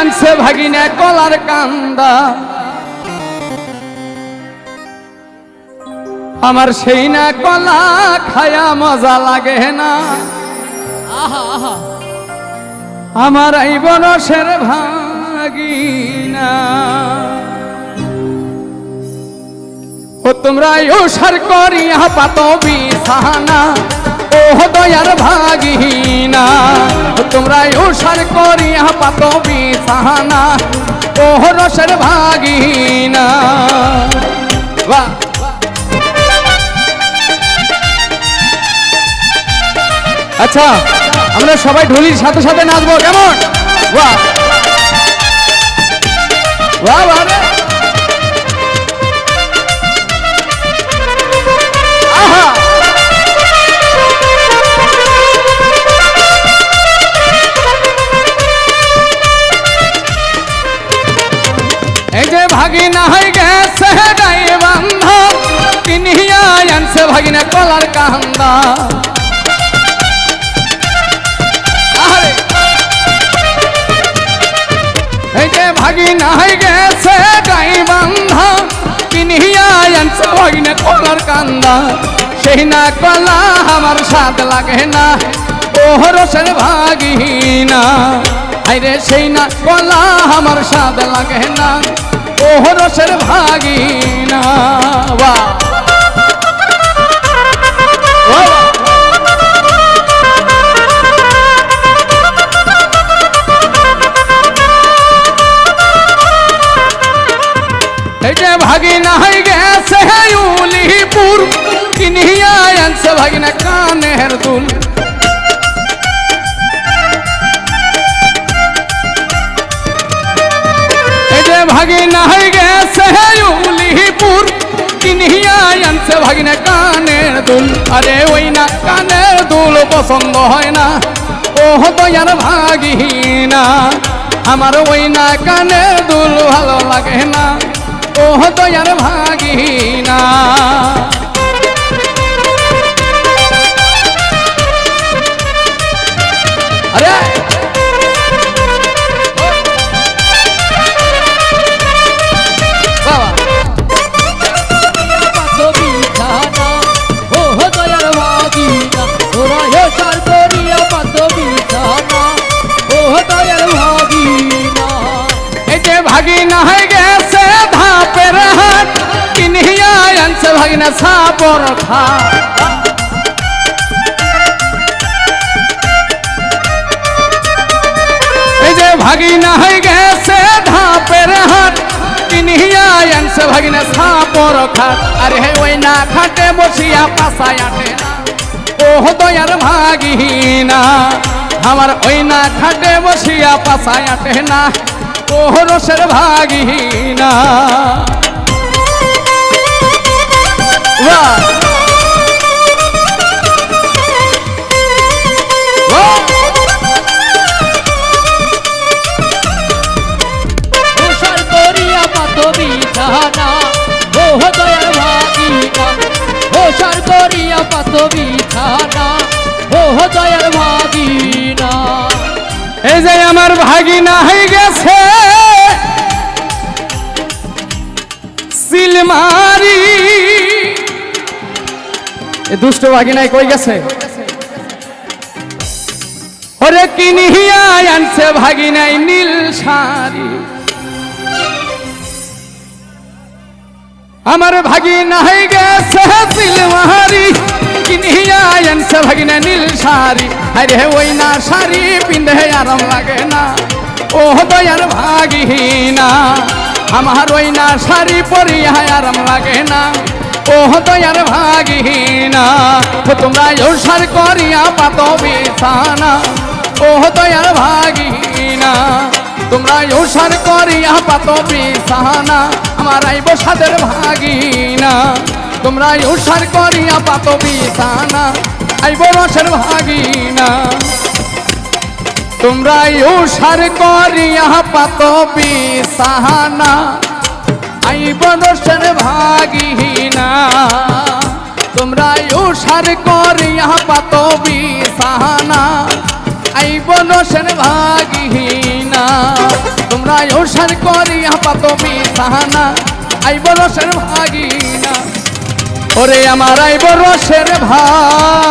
আনছে ভাগিনা কলার কান্দা আমার সেই না কলা খায়া মজা লাগে না আমার এই বনসের ভাগিনা ও তোমরা ওসার করিয়া পাত বিছানা ও দয়ার ভাগিনা ও তোমরা ওসার করিয়া পাত বিছানা ও রসের ভাগিনা বাহ আচ্ছা আমরা সবাই ঢোলির সাথে সাথে নাচবো কেমন বাহ বাহ বাহ আহা এই যে ভাগিনা হয়ে গেছে গায়ে বান্ধা কিনিয়া আনছে ভাগিনা কলার কান্দা এই যে ভাগিনা হয়ে গেছে গায়ে বান্ধা কিনিয়া আনছে ভাগিনা কলার কান্দা সেই না কলা আমার স্বাদ লাগে না ও রসের ভাগিনা আরে সেই না কলা আমার স্বাদ লাগে না ও রসের ভাগিনা বাহ এই যে ভাগিনা হয়ে গেছে উলিপুর কিনিয়া আনছে ভাগিনা কানের দুল এই যে ভাগিনা হয়ে গেছে উলিপুর কিনিয়া আনছে ভাগিনা কানের দুল আরে ওই না কানের দুল পছন্দ হয় না ও দয়ার ভাগিনা আমার ওই না কানের দুল ভালো লাগে না ও দয়ার ভাগিনা আরে বাবা ও দয়ার ভাগিনা ওরা হেসার করিয়া পাত বিছানা ও দয়ার ভাগিনা এই যে ভাগিনা হয়ে গেছে ধাপের হাট কিনিয়া আনছে ভাগিনা সাপর খা এই যে ভাগিনা হয়ে গেছে ধাপের হাট কিনিয়া আনছে ভাগিনা সাপর খাট আরে ওই না খাটে বসিয়া পাশায় আটে না ও দয়ার ভাগিনা আমার ওই না খাটে বসিয়া পাশায় আটে না ও রসের ভাগিনা বাহ হেসার করিয়া পাত বিছানা ও দয়ার ভাগিনা হেসার করিয়া পাত বিছানা ও দয়ার ভাগিনা এই যে আমার ভাগিনা হয়ে গেছে সিলমারি এ দুষ্ট ভাগিনাই কই গেছে ওরে কিনিয়া আনছে ভাগিনাই নীল শাড়ি আমার ভাগিনা হয়ে গেছে সিলমারি কিনিয়া আনছে ভাগিনা নীল শাড়ি আরে ওই না শাড়ি পিন্ধে আরাম লাগে না ও দয়ার ভাগিনা আমার ওই না শাড়ি পরিয়া আরাম লাগে না ও দয়ার ভাগিনা তোমরা ওসার করিয়া পাত বিছানা ও দয়ার ভাগিনা তোমরা ওসার করিয়া পাত বিছানা আমার আইব সাদের ভাগিনা তোমরা ওসার করিয়া পাত বিছানা আইব রসের ভাগিনা তোমরা ওসার করিয়া পাত বিছানা আইব রসের ভাগিনা তোমরা ওসার করিয়া পাত বিছানা আইব রসের ভাগিনা বিছানা আইব রসের ভাগিনা ওরে আমার আইব রসের ভাগ